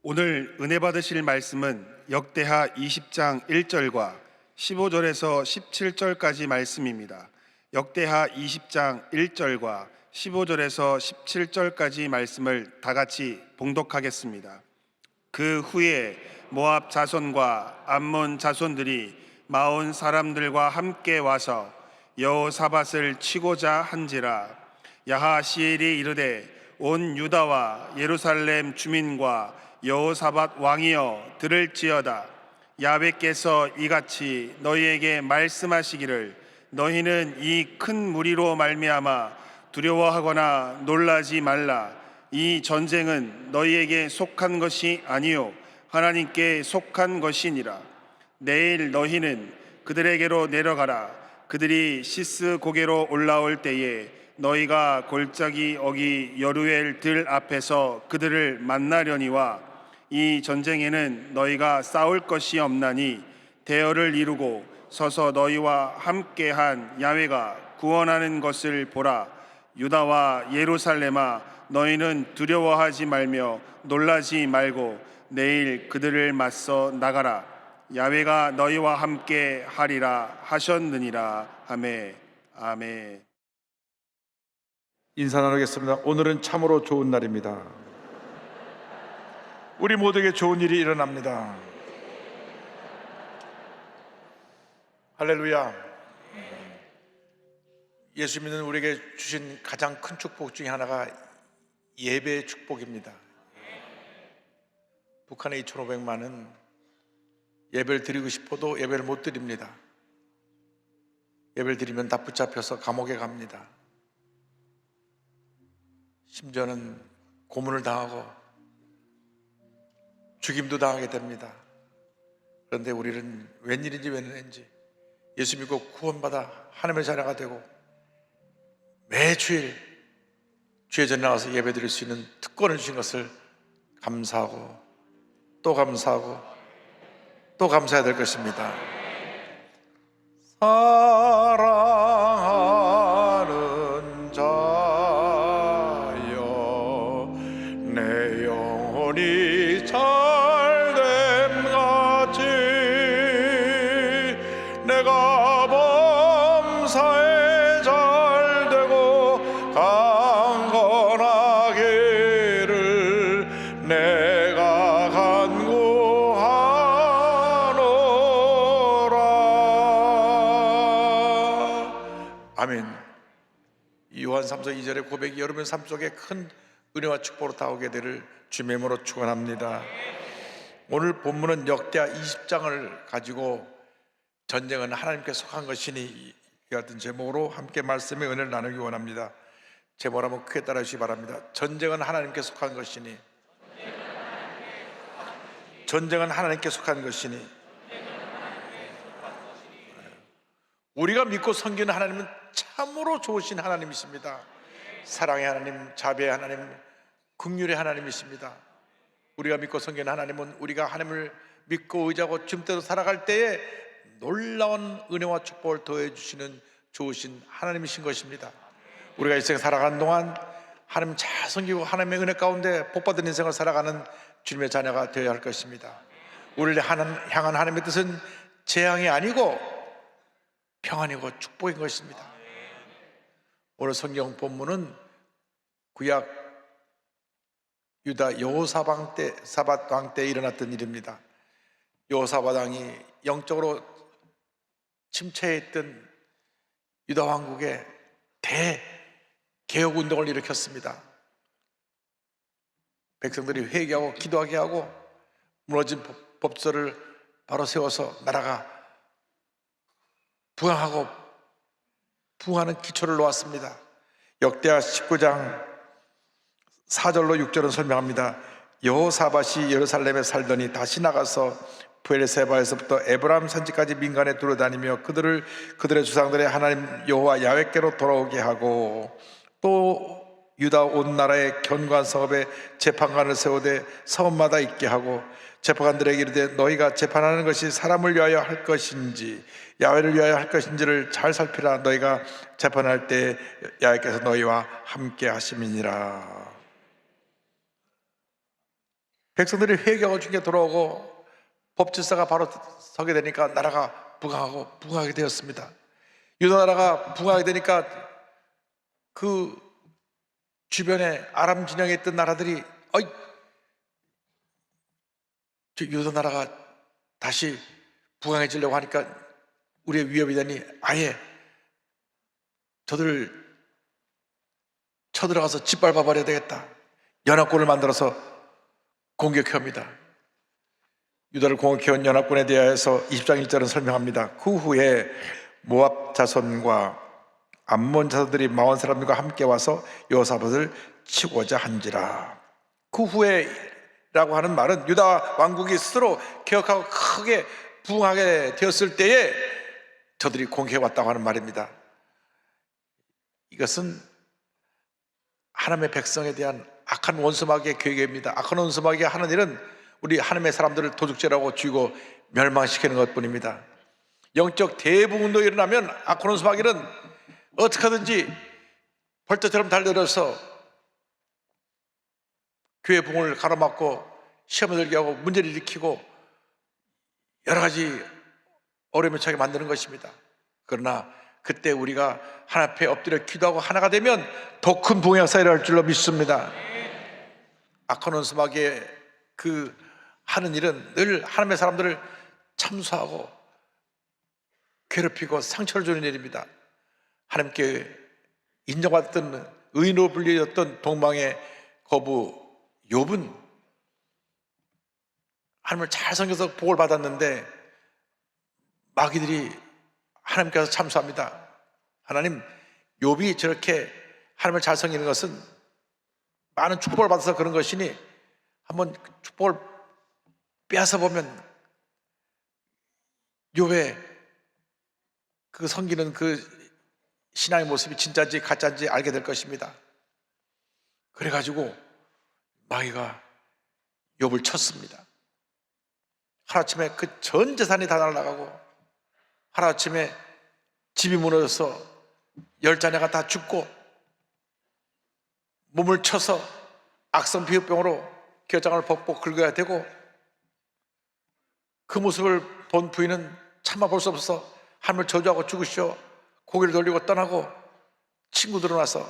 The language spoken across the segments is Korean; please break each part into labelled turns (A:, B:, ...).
A: 오늘 은혜 받으실 말씀은 역대하 20장 1절과 15절에서 17절까지 말씀입니다. 역대하 20장 1절과 15절에서 17절까지 말씀을 다 같이 봉독하겠습니다. 그 후에 모압 자손과 암몬 자손들이 마온 사람들과 함께 와서 여호사밧을 치고자 한지라. 야하시엘이 이르되 온 유다와 예루살렘 주민과 여호사밧 왕이여 들을지어다. 야훼께서 이같이 너희에게 말씀하시기를 너희는 이 큰 무리로 말미암아 두려워하거나 놀라지 말라. 이 전쟁은 너희에게 속한 것이 아니요 하나님께 속한 것이니라. 내일 너희는 그들에게로 내려가라. 그들이 시스 고개로 올라올 때에 너희가 골짜기 어기 여루엘 들 앞에서 그들을 만나려니와 이 전쟁에는 너희가 싸울 것이 없나니 대열을 이루고 서서 너희와 함께한 야훼가 구원하는 것을 보라. 유다와 예루살렘아 너희는 두려워하지 말며 놀라지 말고 내일 그들을 맞서 나가라. 야훼가 너희와 함께 하리라 하셨느니라. 아멘. 아멘.
B: 인사 나누겠습니다. 오늘은 참으로 좋은 날입니다. 우리 모두에게 좋은 일이 일어납니다. 할렐루야. 예수 믿는 우리에게 주신 가장 큰 축복 중에 하나가 예배의 축복입니다. 북한의 2,500만은 예배를 드리고 싶어도 예배를 못 드립니다. 예배를 드리면 다 붙잡혀서 감옥에 갑니다. 심지어는 고문을 당하고 죽임도 당하게 됩니다. 그런데 우리는 웬일인지 웬일인지 예수 믿고 구원받아 하나님의 자녀가 되고 매주일 주의 전에 나와서 예배 드릴 수 있는 특권을 주신 것을 감사하고 또 감사하고 또 감사해야 될 것입니다. 사랑하는 자여 내 영혼이 잘됨 같이 내가 범사에 잘되고 강건하기를 내가 간구하노라. 아멘. 요한 3서 2절의 고백이 여러분 삶 속에 큰 은혜와 축복으로 다오게 되를 주님의 이름으로 축원합니다. 오늘 본문은 역대하 20장을 가지고 전쟁은 하나님께 속한 것이니 이 같은 제목으로 함께 말씀의 은혜를 나누기 원합니다. 제목을 한번 크게 따라 주시기 바랍니다. 전쟁은 하나님께 속한 것이니, 전쟁은 하나님께 속한 것이니. 우리가 믿고 섬기는 하나님은 참으로 좋으신 하나님이십니다. 사랑의 하나님, 자비의 하나님, 긍휼의 하나님이십니다. 우리가 믿고 섬기는 하나님은 우리가 하나님을 믿고 의지하고 주님대로 살아갈 때에 놀라운 은혜와 축복을 더해 주시는 좋으신 하나님이신 것입니다. 우리가 일생 살아가는 동안 하나님 잘 섬기고 하나님의 은혜 가운데 복받은 인생을 살아가는 주님의 자녀가 되어야 할 것입니다. 우리를 향한 하나님의 뜻은 재앙이 아니고 평안이고 축복인 것입니다. 오늘 성경 본문은 구약 유다 여호사밧 왕 때 일어났던 일입니다. 여호사밧 왕이 영적으로 침체했던 유다 왕국에 대개혁 운동을 일으켰습니다. 백성들이 회개하고 기도하게 하고 무너진 법조를 바로 세워서 나라가 부흥하는 기초를 놓았습니다. 역대하 19장 4절로 6절은 설명합니다. 여호사밧이 예루살렘에 살더니 다시 나가서 브엘세바에서부터 에브라임 산지까지 민간에 두루다니며 그들의 조상들의 하나님 여호와 야훼께로 돌아오게 하고 또 유다 온 나라의 견고한 성읍에 재판관을 세우되 성읍마다 있게 하고 재판관들에게 이르되 너희가 재판하는 것이 사람을 위하여 할 것인지 야훼를 위하여 할 것인지를 잘 살피라. 너희가 재판할 때 야훼께서 너희와 함께 하심이니라. 백성들이 회개하고 중에 돌아오고 법질서가 바로 서게 되니까 나라가 부강하게 되었습니다. 유다 나라가 부강하게 되니까 그 주변에 아람 진영에 있던 나라들이 저 유다 나라가 다시 부강해지려고 하니까 우리의 위협이 되니 아예 저들을 쳐들어가서 짓밟아 버려야 되겠다. 연합군을 만들어서 공격합니다. 유다를 공격해온 연합군에 대하여서 20장 1절은 설명합니다. 그 후에 모압 자손과 암몬 자손들이 마온 사람들과 함께 와서 여호사밧을 치고자 한지라. 그 후에라고 하는 말은 유다 왕국이 스스로 개혁하고 크게 부흥하게 되었을 때에 저들이 공격해 왔다고 하는 말입니다. 이것은 하나님의 백성에 대한 악한 원수마귀의 계획입니다. 악한 원수마귀가 하는 일은 우리 하나님의 사람들을 도둑질하고 죽이고 멸망시키는 것뿐입니다. 영적 대부흥도 일어나면 악한 원수마귀는 어떻게 하든지 벌떼처럼 달려들어서 교회 부흥을 가로막고 시험을 들게 하고 문제를 일으키고 여러 가지 어려움을 처하게 만드는 것입니다. 그러나 그때 우리가 하나님 앞에 엎드려 기도하고 하나가 되면 더 큰 부흥의 역사가 일어날 줄로 믿습니다. 악한 원수마귀의 그 하는 일은 늘 하나님의 사람들을 참수하고 괴롭히고 상처를 주는 일입니다. 하나님께 인정받았던 의인으로 불리었던 동방의 거부 욥은 하나님을 잘 섬겨서 복을 받았는데 마귀들이 하나님께서 참수합니다. 하나님, 욥이 저렇게 하나님을 잘 섬기는 것은 많은 축복을 받아서 그런 것이니 한번 축복을 빼앗아 보면 욥의 그 섬기는 그 신앙의 모습이 진짜인지 가짜인지 알게 될 것입니다. 그래가지고 마귀가 욥을 쳤습니다. 하루아침에 그 전 재산이 다 날아가고 하루아침에 집이 무너져서 10자녀가 다 죽고 몸을 쳐서 악성 비흡병으로 겨장을 벗고 긁어야 되고 그 모습을 본 부인은 참아 볼 수 없어서 하나님을 저주하고 죽으시오 고개를 돌리고 떠나고 친구들은 와서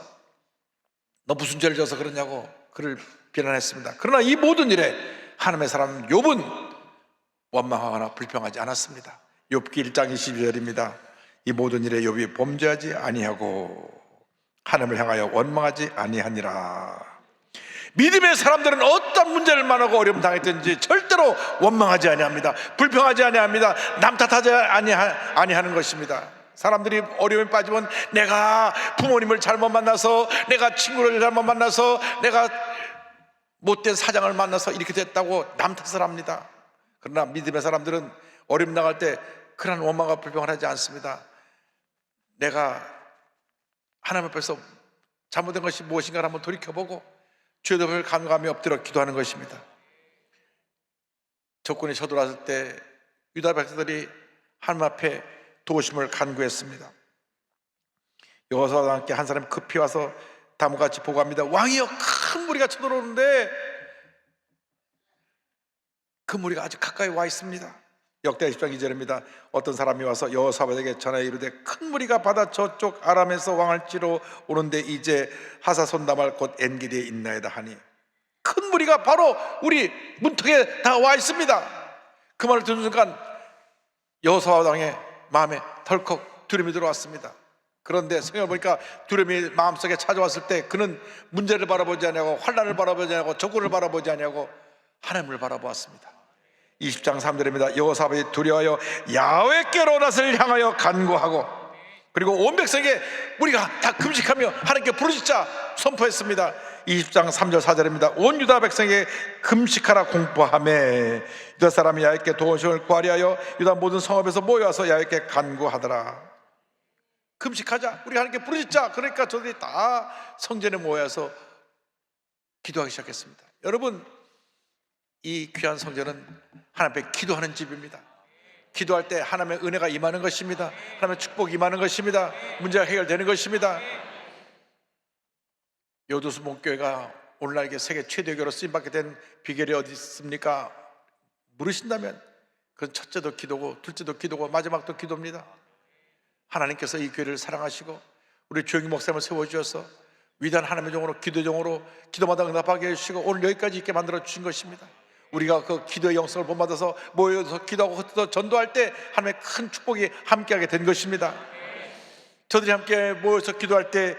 B: 너 무슨 죄를 져서 그러냐고 그를 비난했습니다. 그러나 이 모든 일에 하나님의 사람 욥은 원망하거나 불평하지 않았습니다. 욥기 1장 22절입니다. 이 모든 일에 욥이 범죄하지 아니하고 하나님을 향하여 원망하지 아니하니라. 믿음의 사람들은 어떤 문제를 만나고 어려움 당했든지 절대로 원망하지 아니합니다. 불평하지 아니합니다. 남 탓하지 아니하는 것입니다. 사람들이 어려움에 빠지면 내가 부모님을 잘못 만나서, 내가 친구를 잘못 만나서, 내가 못된 사장을 만나서 이렇게 됐다고 남 탓을 합니다. 그러나 믿음의 사람들은 어려움 당할 때 그런 원망과 불평을 하지 않습니다. 내가 하나님 앞에서 잘못된 것이 무엇인가를 한번 돌이켜보고 주의 앞을 간구하며 엎드려 기도하는 것입니다. 적군이 쳐들어왔을 때 유다 백성들이 하나님 앞에 도우심을 간구했습니다. 여호사밧과 함께 한 사람이 급히 와서 다음같이 보고합니다. 왕이여, 큰 무리가 쳐들어오는데 그 무리가 아주 가까이 와 있습니다. 역대하 10장 2절입니다. 어떤 사람이 와서 여호사밧에게 전하여 이르되 큰 무리가 바다 저쪽 아람에서 왕을 치러 오는데 이제 하사손다말 곧 엔게디에 있나이다 하니, 큰 무리가 바로 우리 문턱에 다 와 있습니다. 그 말을 듣는 순간 여호사밧 왕의 마음에 덜컥 두려움이 들어왔습니다. 그런데 성경을 보니까 두려움이 마음속에 찾아왔을 때 그는 문제를 바라보지 아니하고 환난을 바라보지 아니하고 적군을 바라보지 아니하고 하나님을 바라보았습니다. 20장 3절입니다. 여호사밧이 두려워하여 야훼께로 낯을 향하여 간구하고, 그리고 온 백성에게 우리가 다 금식하며 하나님께 부르짖자 선포했습니다. 20장 3절 4절입니다. 온 유다 백성에게 금식하라 공포하매 유다 사람이 야훼께 도우심을 구하려 하여 유다 모든 성읍에서 모여와서 야훼께 간구하더라. 금식하자, 우리 하나님께 부르짖자. 그러니까 저들이 다 성전에 모여서 기도하기 시작했습니다. 여러분, 이 귀한 성전은 하나님 앞에 기도하는 집입니다. 기도할 때 하나님의 은혜가 임하는 것입니다. 하나님의 축복이 임하는 것입니다. 문제가 해결되는 것입니다. 여도수 목교회가 오늘날 이게 세계 최대 교회로 쓰임받게 된 비결이 어디 있습니까? 물으신다면 그건 첫째도 기도고 둘째도 기도고 마지막도 기도입니다. 하나님께서 이 교회를 사랑하시고 우리 조영기 목사님을 세워주셔서 위대한 하나님의 종으로 기도종으로 기도마다 응답하게 해주시고 오늘 여기까지 있게 만들어 주신 것입니다. 우리가 그 기도의 영성을 본받아서 모여서 기도하고 흩어져 전도할 때 하나님의 큰 축복이 함께하게 된 것입니다. 저들이 함께 모여서 기도할 때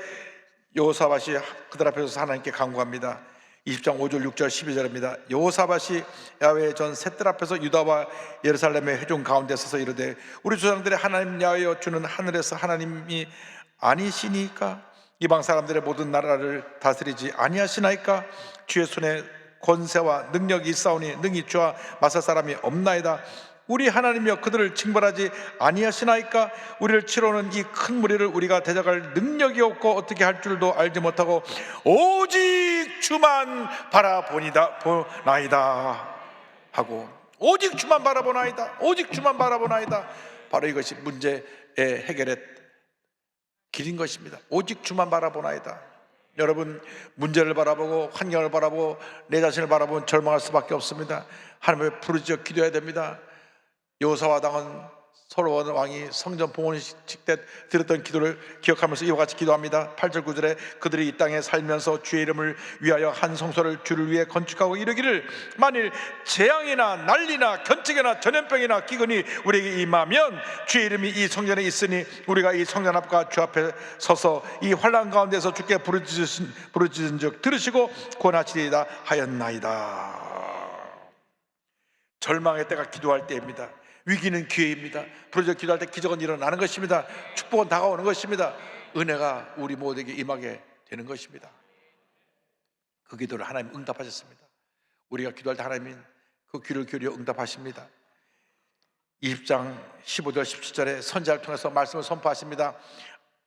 B: 여호사밧이 그들 앞에서 하나님께 간구합니다. 20장 5절 6절 12절입니다. 여호사밧이 야훼의 전 셋들 앞에서 유다와 예루살렘의 회중 가운데 서서 이르되 우리 조상들의 하나님 야훼여 주는 하늘에서 하나님이 아니시니까 이방 사람들의 모든 나라를 다스리지 아니하시나이까 주의 손에 권세와 능력이 있사오니 능히 주와 맞설 사람이 없나이다. 우리 하나님이여 그들을 징벌하지 아니하시나이까 우리를 치러오는 이 큰 무리를 우리가 대적할 능력이 없고 어떻게 할 줄도 알지 못하고 오직 주만 바라보나이다 하고 오직 주만 바라보나이다. 오직 주만 바라보나이다. 바로 이것이 문제의 해결의 길인 것입니다. 오직 주만 바라보나이다. 여러분, 문제를 바라보고 환경을 바라보고 내 자신을 바라보면 절망할 수밖에 없습니다. 하나님을 부르짖어 기도해야 됩니다. 여호사밧 솔로몬 왕이 성전 봉헌식 때 드렸던 기도를 기억하면서 이와 같이 기도합니다. 8절 9절에 그들이 이 땅에 살면서 주의 이름을 위하여 한 성소를 주를 위해 건축하고 이르기를 만일 재앙이나 난리나 견책이나 전염병이나 기근이 우리에게 임하면 주의 이름이 이 성전에 있으니 우리가 이 성전 앞과 주 앞에 서서 이 환난 가운데서 주께 부르짖은 즉 들으시고 구원하시리이다 하였나이다. 절망의 때가 기도할 때입니다. 위기는 기회입니다. 부르짖어 기도할 때 기적은 일어나는 것입니다. 축복은 다가오는 것입니다. 은혜가 우리 모두에게 임하게 되는 것입니다. 그 기도를 하나님 응답하셨습니다. 우리가 기도할 때 하나님은 그 귀를 기울여 응답하십니다. 20장 15절 17절에 선지자를 통해서 말씀을 선포하십니다.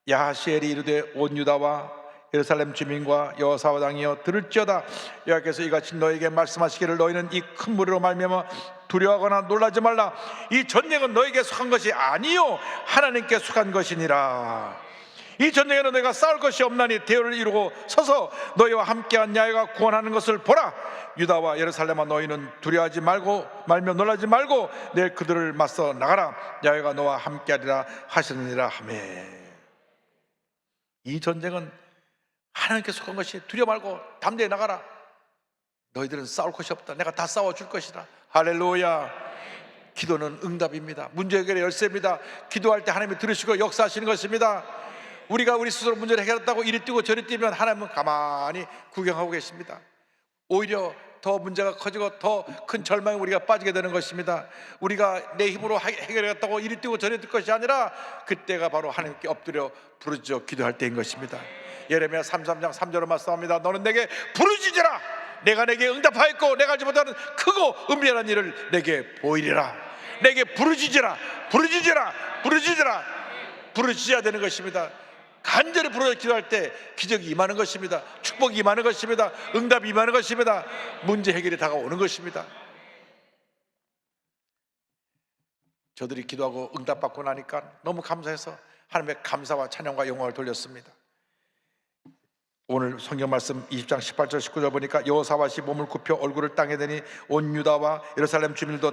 B: 야하시엘이 이르되 온 유다와 예루살렘 주민과 여호사밧 왕이여 들을지어다. 여호와께서 이같이 너에게 말씀하시기를 너희는 이 큰 무리로 말미암아 두려워하거나 놀라지 말라. 이 전쟁은 너에게 속한 것이 아니요 하나님께 속한 것이니라. 이 전쟁에는 너희가 싸울 것이 없나니 대열을 이루고 서서 너희와 함께한 야훼가 구원하는 것을 보라. 유다와 예루살렘아 너희는 두려워하지 말며 놀라지 말고 내일 그들을 맞서 나가라. 야훼가 너와 함께하리라 하시느니라 하매. 이 전쟁은 하나님께 속한 것이 두려워 말고 담대히 나가라. 너희들은 싸울 것이 없다. 내가 다 싸워줄 것이다. 할렐루야. 기도는 응답입니다. 문제 해결의 열쇠입니다. 기도할 때 하나님이 들으시고 역사하시는 것입니다. 우리가 우리 스스로 문제를 해결했다고 이리 뛰고 저리 뛰면 하나님은 가만히 구경하고 계십니다. 오히려 더 문제가 커지고 더 큰 절망에 우리가 빠지게 되는 것입니다. 우리가 내 힘으로 해결했다고 이리 뛰고 저리 뛸 것이 아니라 그때가 바로 하나님께 엎드려 부르짖어 기도할 때인 것입니다. 예레미야 33장 3절로 말씀합니다. 너는 내게 부르짖으라. 내가 내게 응답하였고 내가 알지 못하는 크고 은밀한 일을 내게 보이리라. 내게 부르짖으라. 부르짖으라. 부르짖으라. 부르짖어야 되는 것입니다. 간절히 부르짖어 기도할 때 기적이 임하는 것입니다. 축복이 임하는 것입니다. 응답이 임하는 것입니다. 문제 해결이 다가오는 것입니다. 저들이 기도하고 응답받고 나니까 너무 감사해서 하나님의 감사와 찬양과 영광을 돌렸습니다. 오늘 성경 말씀 20장 18절 19절 보니까 여호사밧이 몸을 굽혀 얼굴을 땅에 대니 온 유다와 예루살렘 주민들도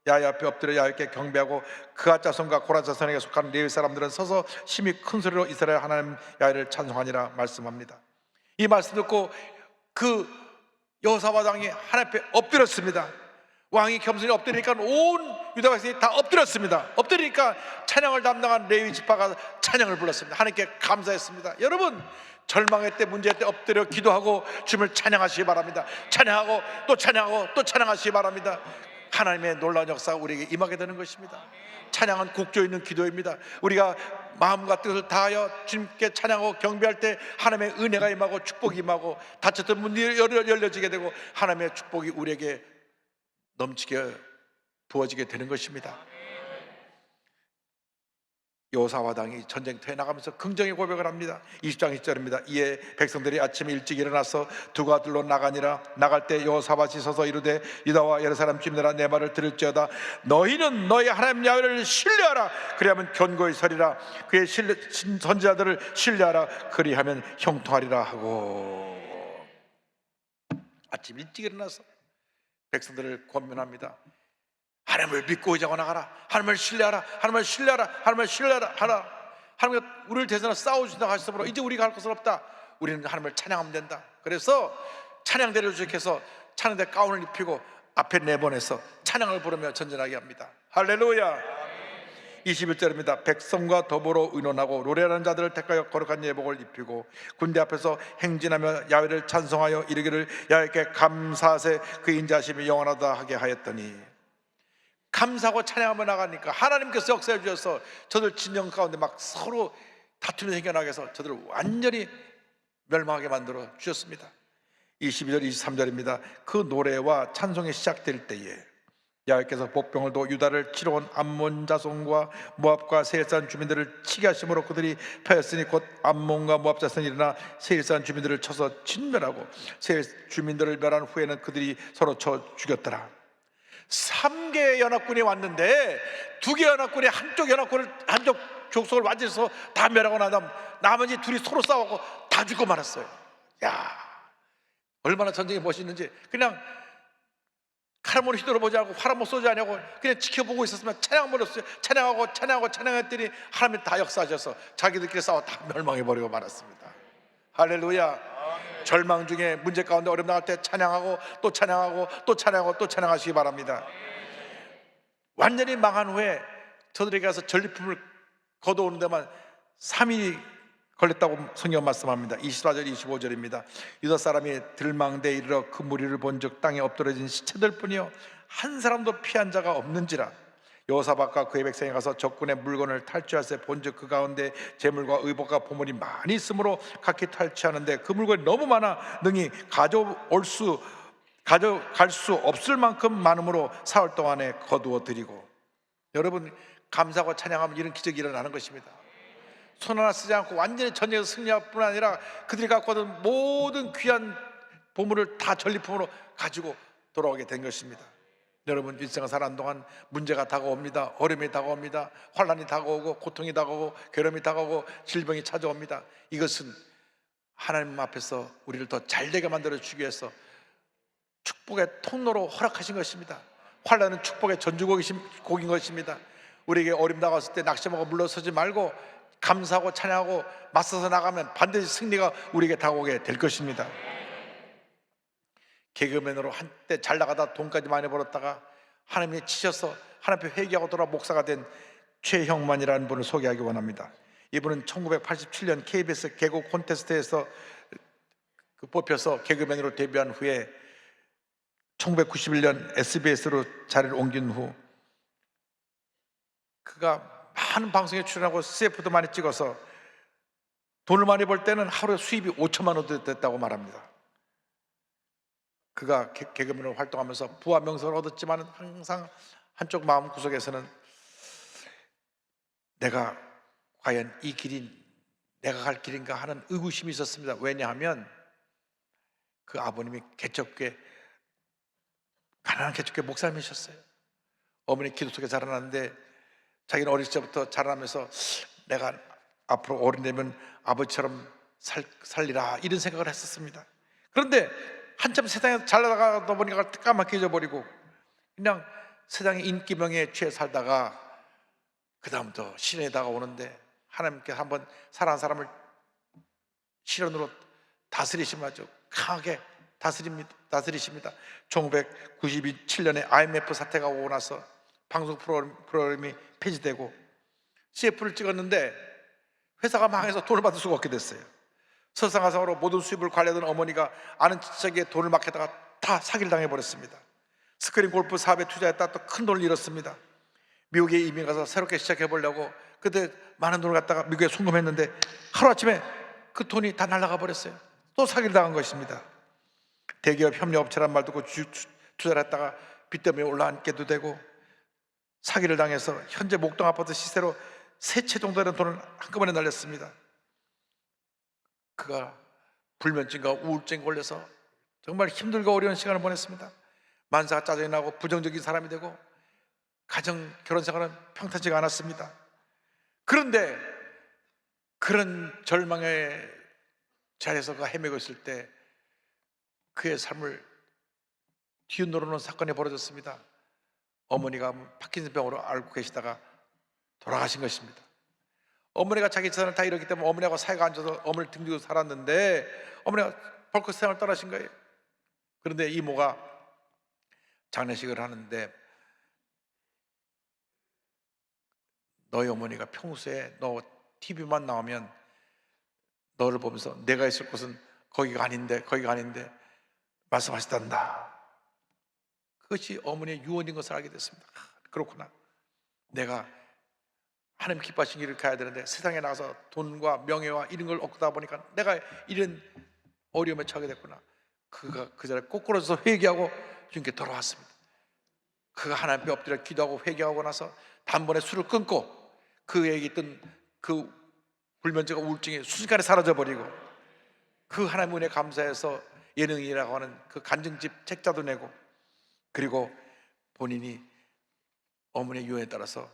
B: 야훼 앞에 엎드려 야훼께 경배하고 그앗 자손과 고라 자손에게 속한 레위 사람들은 서서 심히 큰 소리로 이스라엘 하나님 야훼를 찬송하니라 말씀합니다. 이 말씀 듣고 그 여호사밧 왕이 하나님 앞에 엎드렸습니다. 왕이 겸손히 엎드리니까 온 유다 백성이 다 엎드렸습니다. 엎드리니까 찬양을 담당한 레위 지파가 찬양을 불렀습니다. 하나님께 감사했습니다. 여러분, 절망의 때 문제의 때 엎드려 기도하고 주님을 찬양하시기 바랍니다. 찬양하고 또 찬양하고 또 찬양하시기 바랍니다. 하나님의 놀라운 역사가 우리에게 임하게 되는 것입니다. 찬양은 곡조 있는 기도입니다. 우리가 마음과 뜻을 다하여 주님께 찬양하고 경배할 때 하나님의 은혜가 임하고 축복이 임하고 닫혔던 문이 열려지게 되고 하나님의 축복이 우리에게 넘치게 부어지게 되는 것입니다. 여호사밧 왕이 전쟁터에 나가면서 긍정의 고백을 합니다. 20장 1절입니다. 이에 백성들이 아침에 일찍 일어나서 두가 들로 나가니라. 나갈 때 여호사밧이 서서 이르되 유다와 예루살렘 주민들아 내 말을 들을지어다. 너희는 너희 하나님 야훼를 신뢰하라. 그리하면 견고히 서리라. 그의 선지자들을 신뢰하라. 그리하면 형통하리라 하고. 아침 일찍 일어나서 백성들을 권면합니다. 하나님을 믿고 의지하고 나가라. 하나님을 신뢰하라. 하나님을 신뢰하라. 하나님을 신뢰하라. 하나님과 우리를 대신하여 싸워주신다고 하셨으므로 이제 우리가 할 것은 없다. 우리는 하나님을 찬양하면 된다. 그래서 찬양대를 조직해서 찬양대 가운을 입히고 앞에 내보내서 찬양을 부르며 전진하게 합니다. 할렐루야. 21절입니다. 백성과 더불어 의논하고 노래하는 자들을 택하여 거룩한 예복을 입히고 군대 앞에서 행진하며 야훼를 찬송하여 이르기를 야훼께 감사하세 그 인자하심이 영원하다 하게 하였더니, 감사하고 찬양하며 나가니까 하나님께서 역사해 주셔서 저들 진영 가운데 막 서로 다툼이 생겨나게 해서 저들을 완전히 멸망하게 만들어 주셨습니다. 22절 23절입니다. 그 노래와 찬송이 시작될 때에 야훼께서 복병을 도 유다를 치러 온 암몬 자손과 모압과 세일산 주민들을 치게 하심으로 그들이 패했으니 곧 암몬과 모압 자손이 일어나 세일산 주민들을 쳐서 진멸하고 세일 주민들을 멸한 후에는 그들이 서로 쳐 죽였더라. 3개의 연합군이 왔는데 2개 연합군이 한쪽 족속을 완전히 다 멸하고 나머지 둘이 서로 싸우고 다 죽고 말았어요. 야, 얼마나 전쟁이 멋있는지. 그냥 칼을 휘둘러보지 않고 활 한번 쏘지 않냐고 그냥 지켜보고 있었으면 찬양했더니 하나님이 다 역사하셔서 자기들끼리 싸워 다 멸망해버리고 말았습니다. 할렐루야. 절망 중에 문제 가운데 어려움 나갈 때 찬양하고 또 찬양하고 또 찬양하고 또 찬양하시기 바랍니다. 완전히 망한 후에 저들에게 가서 전리품을 거둬오는 데만 3일이 걸렸다고 성경 말씀합니다. 24절 25절입니다. 유다 사람이 들망대에 이르러 그 무리를 본즉 땅에 엎드러진 시체들 뿐이요 한 사람도 피한 자가 없는지라. 여호사밧과 그의 백성이 가서 적군의 물건을 탈취하세 본즉 그 가운데 재물과 의복과 보물이 많이 있으므로 각기 탈취하는데 그 물건이 너무 많아 능히 가져갈 수 없을 만큼 많으므로 사흘 동안에 거두어 드리고. 여러분, 감사하고 찬양하면 이런 기적이 일어나는 것입니다. 손 하나 쓰지 않고 완전히 전쟁에서 승리할 뿐 아니라 그들이 갖고 왔던 모든 귀한 보물을 다 전리품으로 가지고 돌아오게 된 것입니다. 여러분, 일생을 사는 동안 문제가 다가옵니다. 어려움이 다가옵니다. 환난이 다가오고 고통이 다가오고 괴로움이 다가오고 질병이 찾아옵니다. 이것은 하나님 앞에서 우리를 더 잘되게 만들어 주기 위해서 축복의 통로로 허락하신 것입니다. 환난은 축복의 전주곡인 것입니다. 우리에게 어려움 다가왔을 때 낙심하고 물러서지 말고 감사하고 찬양하고 맞서서 나가면 반드시 승리가 우리에게 다가오게 될 것입니다. 개그맨으로 한때 잘 나가다 돈까지 많이 벌었다가 하나님이 치셔서 하나님 앞에 회개하고 돌아 목사가 된 최형만이라는 분을 소개하기 원합니다. 이분은 1987년 KBS 개그 콘테스트에서 뽑혀서 개그맨으로 데뷔한 후에 1991년 SBS로 자리를 옮긴 후 그가 많은 방송에 출연하고 CF도 많이 찍어서 돈을 많이 벌 때는 하루에 수입이 5천만 원도 됐다고 말합니다. 그가 개그맨으로 활동하면서 부와 명성을 얻었지만 항상 한쪽 마음 구석에서는 내가 과연 이 길이 내가 갈 길인가 하는 의구심이 있었습니다. 왜냐하면 그 아버님이 가난한 개척교회 목사님이셨어요. 어머니 기도 속에 자라났는데 자기는 어릴 때부터 자라나면서 내가 앞으로 어른 되면 아버지처럼 살리라 이런 생각을 했었습니다. 그런데 한참 세상에 잘 나가다 보니까 까맣게 잊어버리고 그냥 세상의 인기 명예에 취해 살다가 그 다음부터 시련이 다가오는데 하나님께서 한번 사랑하는 사람을 시련으로 다스리시면 아주 강하게 다스리십니다. 1997년에 IMF 사태가 오고 나서 방송 프로그램이 폐지되고 CF를 찍었는데 회사가 망해서 돈을 받을 수가 없게 됐어요. 설상가상으로 모든 수입을 관리하던 어머니가 아는 친척에게 돈을 맡기다가 다 사기를 당해버렸습니다. 스크린 골프 사업에 투자했다 또 큰 돈을 잃었습니다. 미국에 이민 가서 새롭게 시작해보려고 그때 많은 돈을 갖다가 미국에 송금했는데 하루아침에 그 돈이 다 날아가 버렸어요. 또 사기를 당한 것입니다. 대기업 협력업체란 말 듣고 투자를 했다가 빚 때문에 올라앉게도 되고 사기를 당해서 현재 목동 아파트 시세로 3채 정도 되는 돈을 한꺼번에 날렸습니다. 그가 불면증과 우울증에 걸려서 정말 힘들고 어려운 시간을 보냈습니다. 만사가 짜증이 나고 부정적인 사람이 되고 가정 결혼 생활은 평탄치가 않았습니다. 그런데 그런 절망의 자리에서 그가 헤매고 있을 때 그의 삶을 뒤흔들어놓은 사건이 벌어졌습니다. 어머니가 파킨슨병으로 앓고 계시다가 돌아가신 것입니다. 어머니가 자기 재산을 다 잃었기 때문에 어머니하고 사이가 안 좋아서 어머니를 등지고 살았는데 어머니가 벌컥 세상을 떠나신 거예요. 그런데 이모가 장례식을 하는데 너희 어머니가 평소에 너 TV만 나오면 너를 보면서 내가 있을 곳은 거기가 아닌데 말씀하시단다. 그것이 어머니의 유언인 것을 알게 됐습니다. 그렇구나. 내가 하나님 기뻐하신 길을 가야 되는데 세상에 나가서 돈과 명예와 이런 걸 얻다 보니까 내가 이런 어려움에 처하게 됐구나. 그가 그 자리에 꼬꾸라져서 회개하고 주님께 돌아왔습니다. 그가 하나님 앞에 엎드려 기도하고 회개하고 나서 단번에 술을 끊고 그에게 있던 그 불면증과 우울증이 순식간에 사라져버리고 그 하나님 은혜에 감사해서 예능이라고 하는 그 간증집 책자도 내고 그리고 본인이 어머니의 유언에 따라서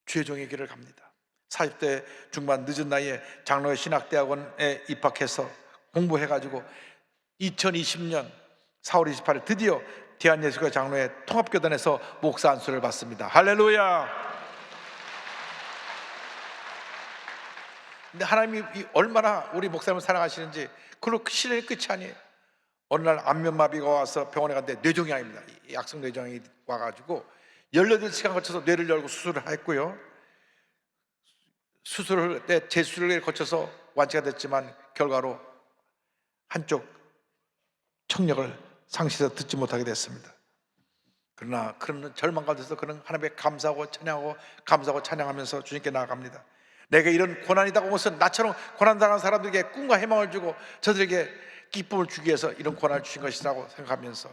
B: 주의 길을 갑니다. 40대 중반 늦은 나이에 장로의 신학대학원에 입학해서 공부해가지고 2020년 4월 28일 드디어 대한예수교 장로의 통합교단에서 목사 안수를 받습니다. 할렐루야. 근데 하나님이 얼마나 우리 목사님을 사랑하시는지 그걸로 시련의 끝이 아니에요. 어느 날 안면마비가 와서 병원에 갔는데 뇌종양입니다. 약성 뇌종양이 와가지고 18시간 거쳐서 뇌를 열고 수술을 했고요. 수술을 때 재수술을 거쳐서 완치가 됐지만 결과로 한쪽 청력을 상실해서 듣지 못하게 됐습니다. 그러나 그런 절망 가운데서 그는 하나님께 감사하고 찬양하면서 주님께 나아갑니다. 내가 이런 고난이다 것은 나처럼 고난당한 사람들에게 꿈과 희망을 주고 저들에게 기쁨을 주기 위해서 이런 고난을 주신 것이라고 생각하면서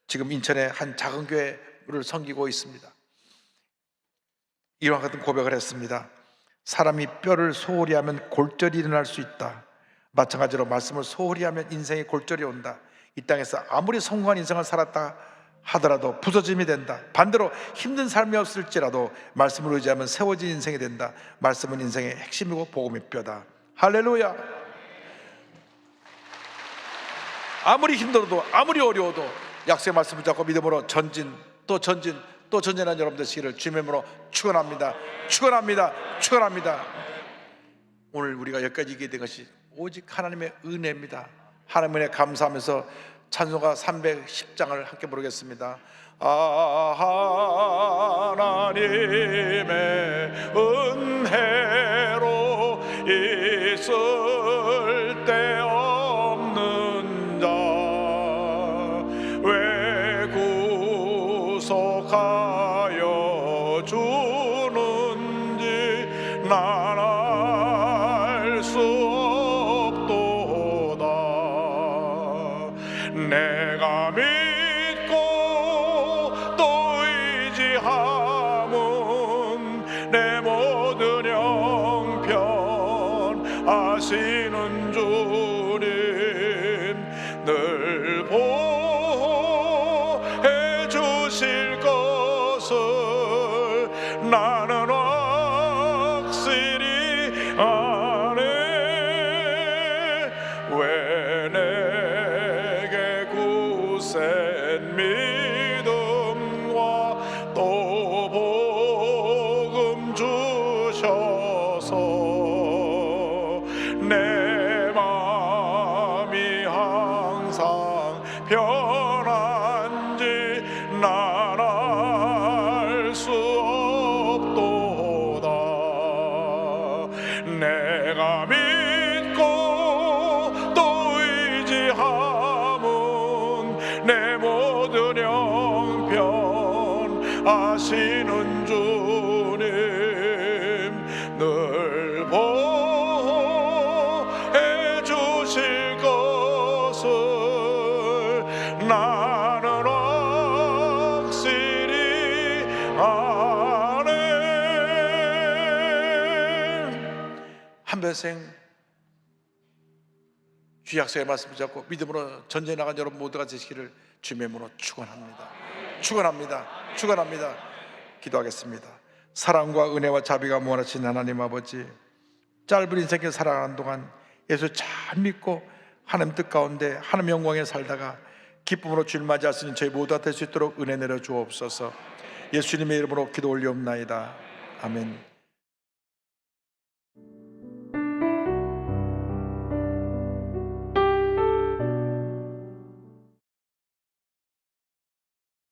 B: 지금 인천의 한 작은 교회를 섬기고 있습니다. 이와 같은 고백을 했습니다. 사람이 뼈를 소홀히 하면 골절이 일어날 수 있다. 마찬가지로 말씀을 소홀히 하면 인생의 골절이 온다. 이 땅에서 아무리 성공한 인생을 살았다 하더라도 부서짐이 된다. 반대로 힘든 삶이 없을지라도 말씀을 의지하면 세워진 인생이 된다. 말씀은 인생의 핵심이고 복음의 뼈다. 할렐루야. 아무리 힘들어도 아무리 어려워도 약속의 말씀을 잡고 믿음으로 전진 또 전진한 여러분 되시기를 주님의 이름으로 축원합니다. 오늘 우리가 여기까지 이기게 된 것이 오직 하나님의 은혜입니다. 하나님의 은혜 감사하면서 찬송가 310장을 함께 부르겠습니다. 하나님의 은혜로 있을 때 없는 자 왜 구속하여 주는지 난 알 수 없도다. 내가 믿고 또 의지함은 내 모든 형편 아시는 주님 늘 보호해 주실 것을 나는 확실히 아네. 왜 내게 굳센 믿음과 또 복음 주셔서 내 마음이 항상 편한지 난 알 수 없도다. 내가 믿고 또 의지함은 내 모든 형편 아시는 주님 늘 보호해 주실 것을 나는 확실히 아네. 한평생 주 약속의 말씀을 잡고 믿음으로 전쟁에 나간 여러분 모두가 되시기를 주님의 이름으로 축원합니다. 기도하겠습니다. 사랑과 은혜와 자비가 무한하신 하나님 아버지, 짧은 인생을 살아가는 동안 예수 잘 믿고 하나님 뜻 가운데 하나님 영광에 살다가 기쁨으로 주일 맞이하시는 저희 모두가 될 수 있도록 은혜 내려 주옵소서. 예수님의 이름으로 기도 올리옵나이다. 아멘.